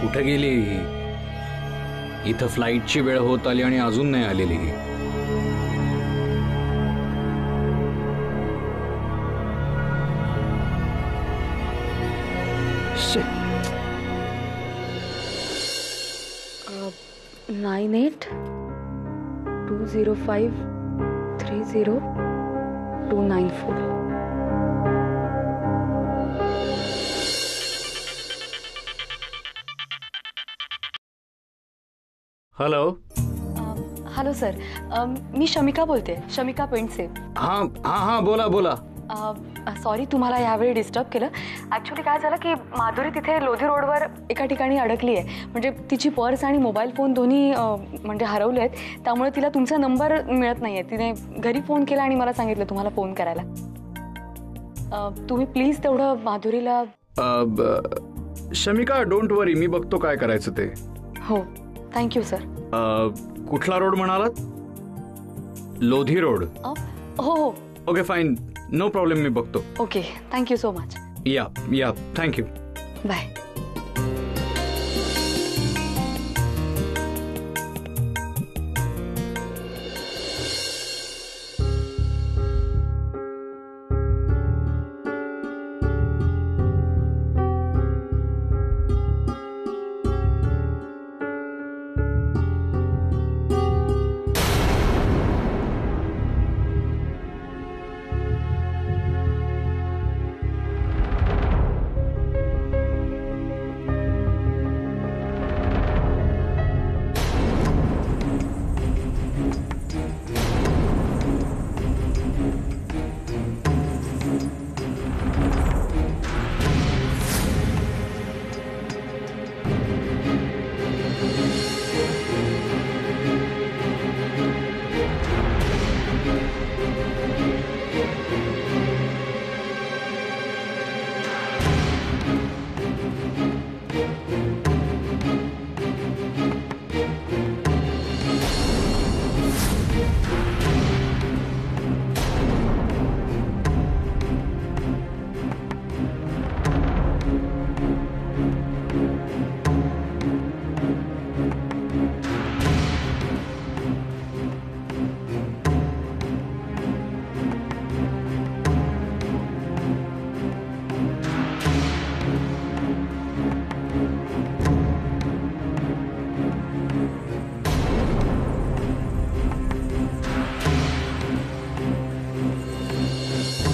कुठे गेली? इथं फ्लाईटची वेळ होत आली आणि अजून नाही आलेली. Shit. 98-205-30294. हॅलो. हॅलो सर, मी शमिका बोलते, शमिका पेंडसे. हां हां हां, बोला बोला. सॉरी तुम्हाला यावेळी डिस्टर्ब केलं. ॲक्च्युली काय झालं की माधुरी तिथे लोधी रोडवर एका ठिकाणी अडकली आहे. म्हणजे तिची पर्स आणि मोबाईल फोन दोन्ही म्हणजे हरवले आहेत. त्यामुळे तिला तुमचा नंबर मिळत नाही आहे. तिने घरी फोन केला आणि मला सांगितलं तुम्हाला फोन करायला. तुम्ही प्लीज तेवढं माधुरीला. शमिका, डोंट वरी, मी बघतो काय करायचं ते. हो, थँक्यू सर. कुठला रोड म्हणालात? लोधी रोड. हो हो. ओके फाईन, नो प्रॉब्लेम, मी बघतो. Okay, thank you so much. या थँक्यू. बाय.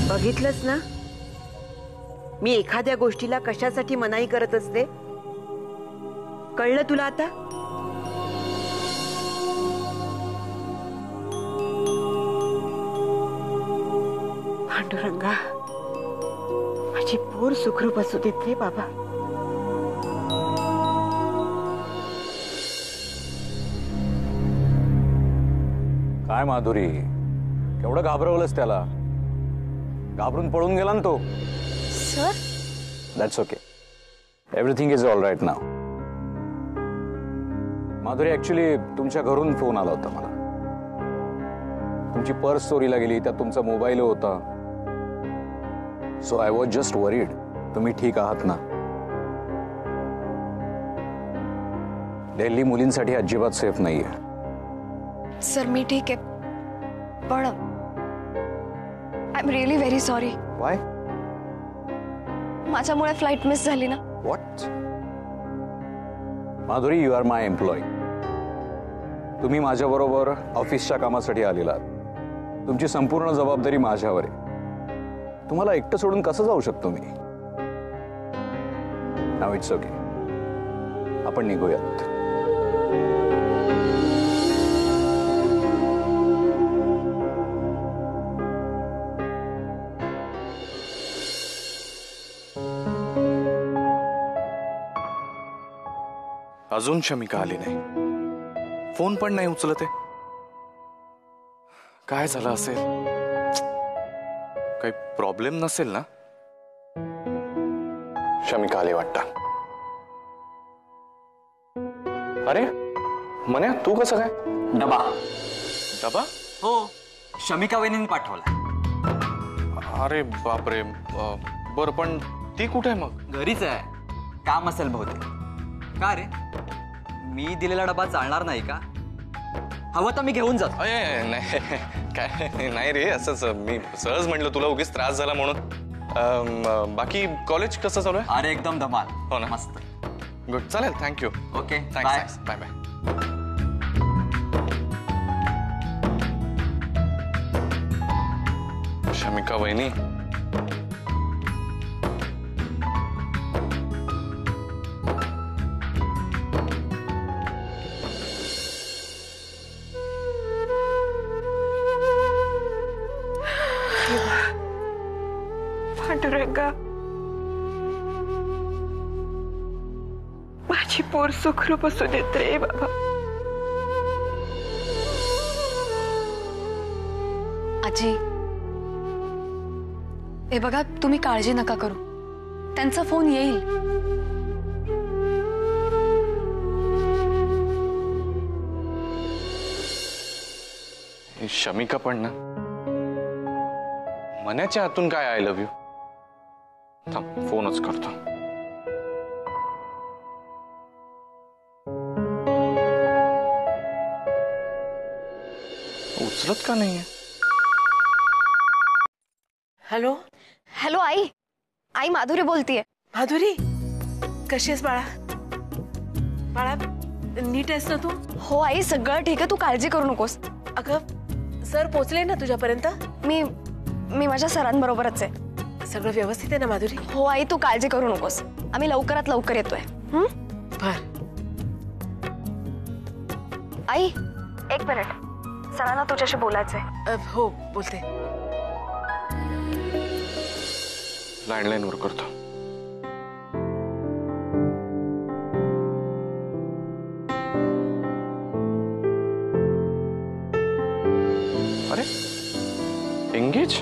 बघितलंस ना, मी एखाद्या गोष्टीला कशासाठी मनाई करत असते. कळलं तुला आता? पांडुरंगा, माझी पोर सुखरूप असू देत रे बाबा. काय माधुरी, केवढं घाबरवलंस त्याला? घाबरून पळून गेला ना तो. Sir, that's okay, everything is all right now. Madhuri, actually तुमच्या घरून फोन आला होता मला. तुमची पर्स चोरीला गेली, त्यात तुमचा मोबाईल होता. So I was just worried. तुम्ही ठीक आहात ना? दिल्ली मुलींसाठी अजिबात सेफ नाहीये. सर मी ठीक आहे, पण I am really very sorry. Why? माझ्यामुळे फ्लाईट मिस झाली ना. What? Madhuri, you are my employee. तुम्ही माझ्याबरोबर ऑफिसच्या कामासाठी आलेला आहात. तुमची संपूर्ण जबाबदारी माझ्यावर आहे. तुम्हाला एकटं सोडून कसं जाऊ शकतो मी? नाव इट्स ओके, आपण निघूयात. अजून शमिका आली नाही. फोन पण नाही उचलत आहे. काय झालं असेल? काही प्रॉब्लेम नसेल ना? शमिका आली वाटतं. अरे मन्या, तू कसं काय? डबा. डबा? हो, शमिका वहिनींनी पाठवला. अरे बापरे. बरं, पण ती कुठे आहे मग? घरीच आहे, काम असेल बहुतेक. का रे, मी दिलेला डबा चालणार नाही का? हवं तर मी घेऊन जातो. अय नाही काय नाही रे, असंच मी सहज म्हटलं तुला उगीच त्रास झाला म्हणून. बाकी कॉलेज कसं चालू आहे? अरे एकदम धमाल. हो ना, मस्त. गुड, चालेल, thank you. Okay, thanks, bye bye. Shamika वहिनी, पांडुरंगा, माझी पोर सुखरूप बसू देत रे बाबा. आजी, हे बघा, तुम्ही काळजी नका करू. त्यांचा फोन येईल. शमिका पण ना, मनाच्या हातून काय आय लव्ह यू. थांब, फोनच करतो. उचलत का नाहीये? हॅलो हॅलो आई. आई माधुरी बोलतीये. माधुरी, कशी आहेस बाळा? बाळा, नीट आहेस ना तू? हो आई, सगळं ठीक आहे, तू काळजी करू नकोस. अगं, सर पोचले ना तुझ्यापर्यंत? मी माझ्या सरांबरोबरच आहे. सगळं व्यवस्थित आहे ना माधुरी? हो आई, तू काळजी करू नकोस. आम्ही लवकरात लवकर येतोय. बर. आई, एक मिनिट, सरांना तुझ्याशी बोलायचंय. हो, बोलते. लँडलाईन वर करतो. अरे, एंगेज?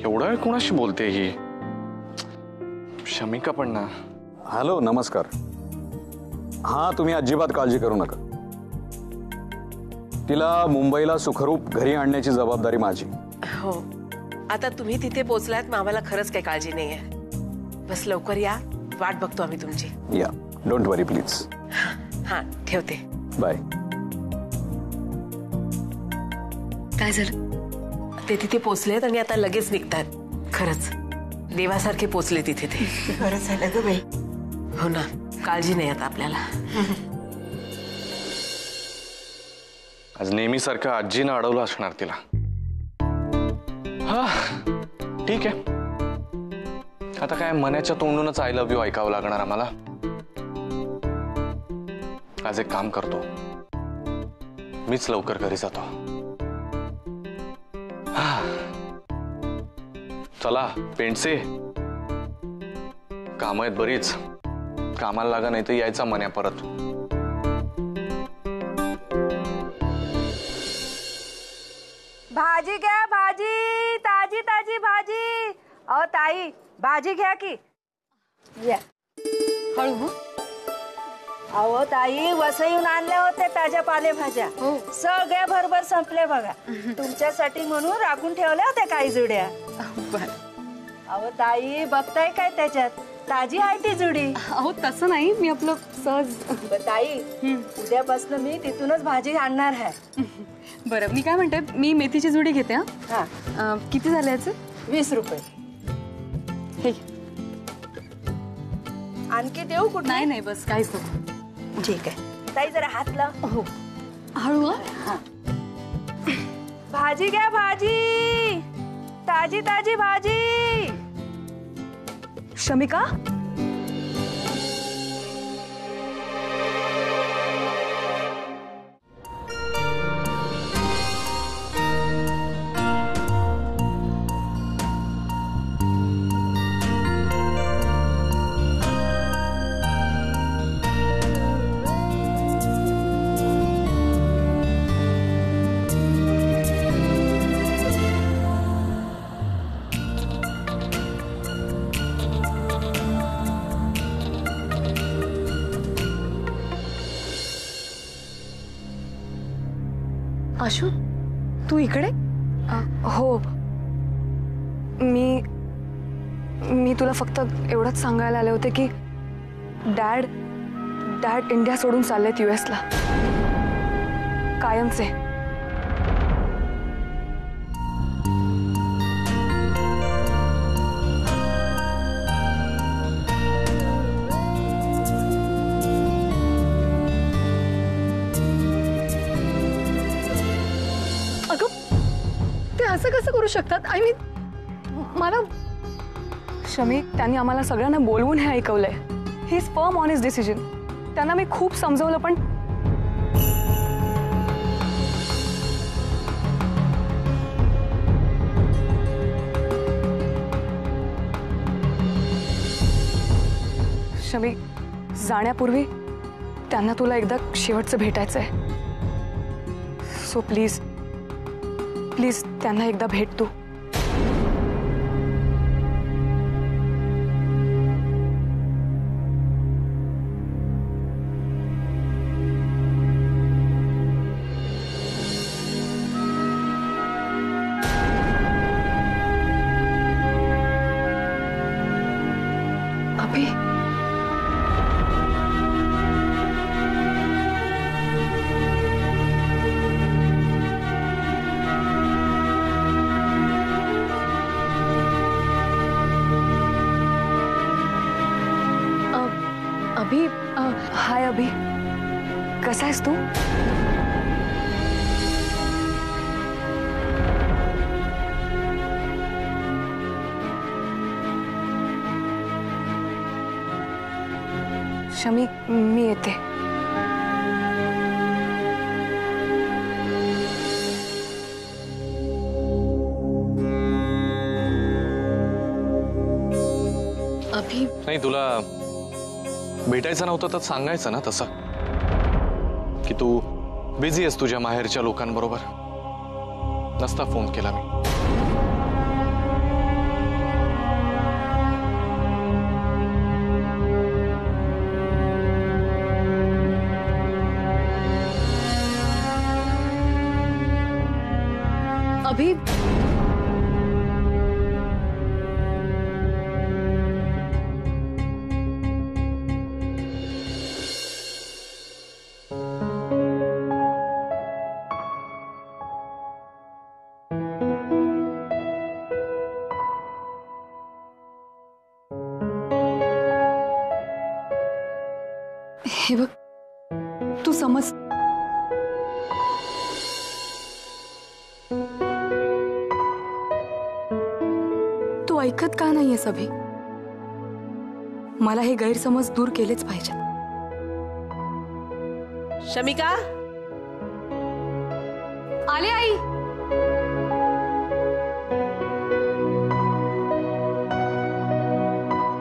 एवढा वेळ कोणाशी बोलते ही? शमिका पण ना. हॅलो, नमस्कार. हां, तुम्ही अजिबात काळजी करू नका. तिला मुंबईला सुखरूप घरी आणण्याची जबाबदारी माझी. हो, आता तुम्ही तिथे पोहोचलात, मग आम्हाला खरंच काही काळजी नाहीये. बस लवकर या, वाट बघतो आम्ही तुमची. या, डोंट वरी प्लीज. हा, ठेवते. बाय. काय झालं? ते तिथे पोचलेत आणि आता लगेच निघतात. खरंच देवासारखे पोचले तिथे ते. बरं झालं ग बाई. हो ना, काळजी नाही आता आपल्याला. आज नेहमीसारखं आजीनं अडवलं असणार तिला. हा, ठीक आहे. आता काय, मनाच्या तोंडूनच आय लव्ह यू ऐकावं लागणार आम्हाला. आज एक काम करतो, मीच लवकर घरी जातो. चला पेंडसे, काम आहेत बरीच. कामाला लागा, नाही तर यायचा मन्या परत. भाजी घ्या, भाजी, ताजी ताजी भाजी. अहो ताई, भाजी घ्या की. या. हळू हो. अहो ताई, वसईहून आणले होते ताज्या पालेभाज्या. सगळ्या भरभर संपले बघा. तुमच्यासाठी म्हणून राखून ठेवल्या होत्या काही जुड्या. अहो ताई, बघताय काय त्याच्यात? ताजी आहे ती जुडी. अहो तसं नाही, मी आपलं सहज. ताई, उद्यापासून मी तिथूनच भाजी आणणार आहे. बरं, मी काय म्हणते, मी मेथीची जुडी घेते. हा, किती झाले याचे? 20 रुपये. हे आणखी देऊ कुठे? नाही नाही, बस काहीच नको. ठीक आहे ताई, जरा हात लाव. हो, हळू. भाजी घ्या, भाजी, ताजी ताजी भाजी. शमिका, आशू, तू इकडे? हो, मी मी तुला फक्त एवढंच सांगायला आले होते की डॅड इंडिया सोडून चाललेत US ला कायमचे. अगं ते असं कसं करू शकतात? आय मीन मला शमी, त्यांनी आम्हाला सगळ्यांना बोलवून हे ऐकवलंय. He is firm on his decision. त्यांना मी खूप समजवलं पण शमी, जाण्यापूर्वी त्यांना तुला एकदा शेवटचं भेटायचंय. सो प्लीज प्लीज त्यांना एकदा भेट तू. अभी अभी हाय अभी, कसा आहेस तू? शमी, मी येते. अभी नाही, तुला भेटायचं नव्हतं तर सांगायचं ना तसं, की तू बिझी आहेस तुझ्या माहेरच्या लोकांबरोबर. नसता फोन केला मी. अभी हे बघ, तू समज. तू ऐकत का नाहीयेस अभी? मला हे गैरसमज दूर केलेच पाहिजेत. शमिका, आले आई.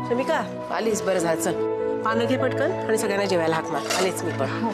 शमिका, आलीस, बरं झालं. चल, पानं घे पटकन आणि सगळ्यांना जेवायला हाक मार. आलेच मी पण. हो.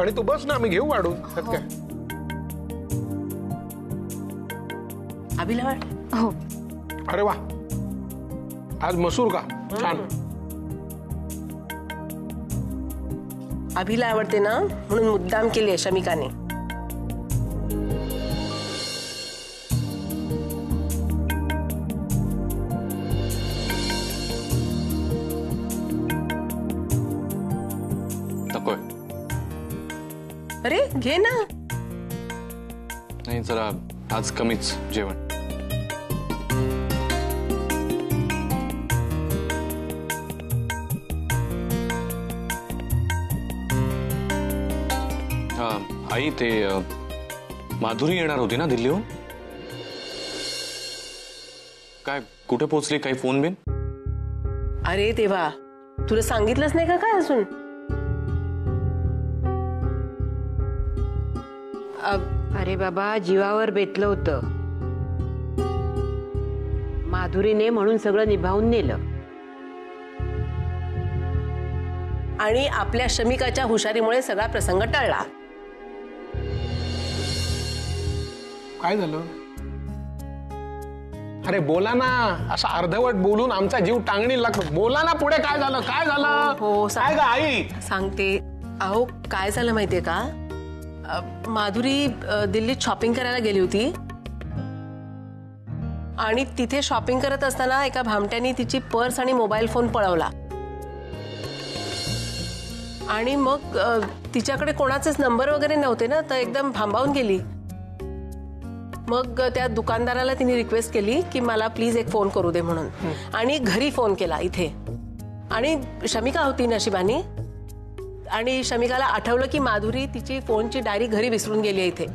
आणि तू बस ना, आम्ही घेऊ वाढून. काय अभिला वाट. हो. अरे वा, आज मसूर का छान. अभिला आवडते ना, म्हणून मुद्दाम केली आहे शमिकाने. नकोय. अरे घे ना. नाही जरा आज कमीच जेवण. आई ते माधुरी येणार होती ना दिल्लीहून. काय कुठे पोहोचली? काही फोन बिन? अरे देवा, तुला सांगितलंच नाही का काय अजून? अरे बाबा, जीवावर बेतलं होतं. माधुरीने म्हणून सगळं निभावून नेलं. आणि आपल्या शमिकाच्या हुशारीमुळे सगळा प्रसंग टळला. काय झालं? अरे बोला ना, असं अर्धवट बोलून आमचा जीव टांगणी लागतो. बोला ना, पुढे काय झालं? काय झालं? हो काय ग आई? सांगते. अहो काय झालं माहितीये का, माधुरी दिल्लीत शॉपिंग करायला गेली होती आणि तिथे शॉपिंग करत असताना एका भामट्याने तिची पर्स आणि मोबाईल फोन पळवला. आणि मग तिच्याकडे कोणाचेच नंबर वगैरे नव्हते ना, तर एकदम भांबावून गेली. मग त्या दुकानदाराला तिने रिक्वेस्ट केली की मला प्लीज एक फोन करू दे म्हणून. आणि घरी फोन केला इथे. आणि शमिका होती नशिबानी. आणि शमिकाला आठवलं की माधुरी तिची फोनची डायरी घरी विसरून गेली आहे इथे.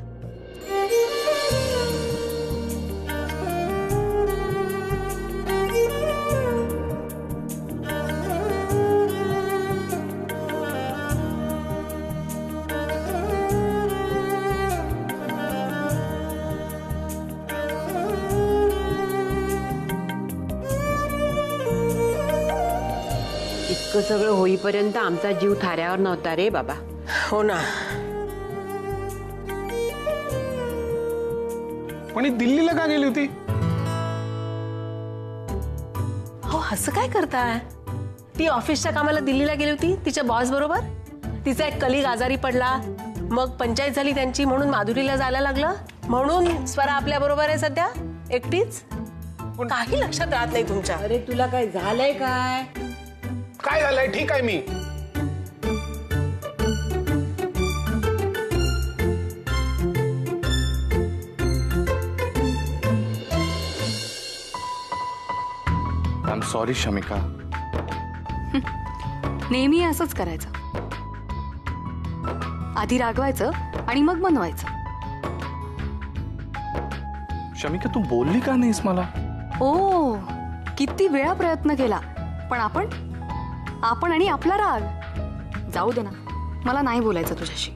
इतकं सगळं होईपर्यंत आमचा जीव थाऱ्यावर नव्हता रे बाबा. हो ना. पण ही दिल्लीला का गेली होती? हो असं काय करताय? ती ऑफिसच्या कामाला दिल्लीला गेली होती तिच्या बॉस बरोबर. तिचा एक कलीग आजारी पडला, मग पंचायत झाली त्यांची, म्हणून माधुरीला जायला लागलं. म्हणून स्वरा आपल्या बरोबर आहे सध्या एकटीच. काही लक्षात राहत नाही तुमच्या. अरे तुला काय झालंय? काय काय झालंय? ठीक आहे मी. I am sorry Shamika. नेहमी असंच करायचं. आधी रागवायचं आणि मग मनवायचं. शमिका तू बोलली का नाहीस मला? ओ, किती वेळा प्रयत्न केला, पण आपण आणि आपला राग. जाऊ दे ना, मला नाही बोलायचं तुझ्याशी.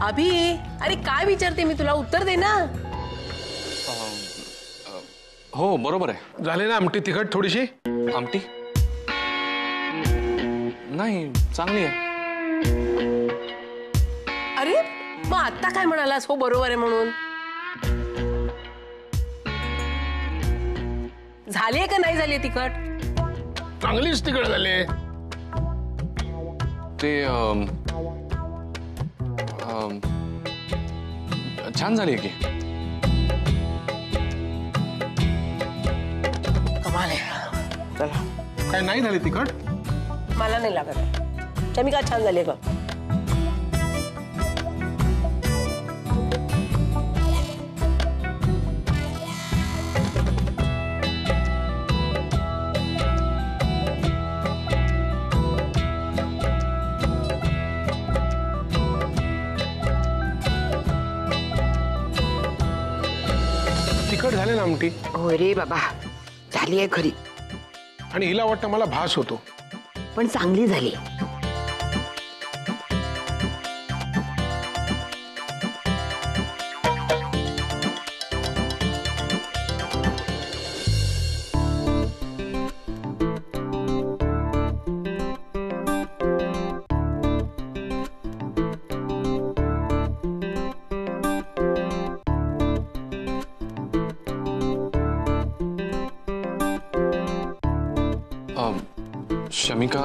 अभि, अरे काय विचारते मी तुला, उत्तर दे ना. हो बरोबर आहे. झाली ना आमटी तिखट थोडीशी? आमटी नाही, चांगली आहे. अरे मग आता काय म्हणालास हो बरोबर आहे म्हणून? झालीये का नाही झाली तिखट? चांगलीच तिखट झाली. ते छान झाली की. कमाल आहे. चला, काय नाही झाली तिखट? मला नाही लागत आहे. शमिका छान झाली का? तिखट झाले ना आमटी? हो रे बाबा, झाली आहे खरी. आणि हिला वाटतं मला भास होतो, पण चांगली झाली. शमिका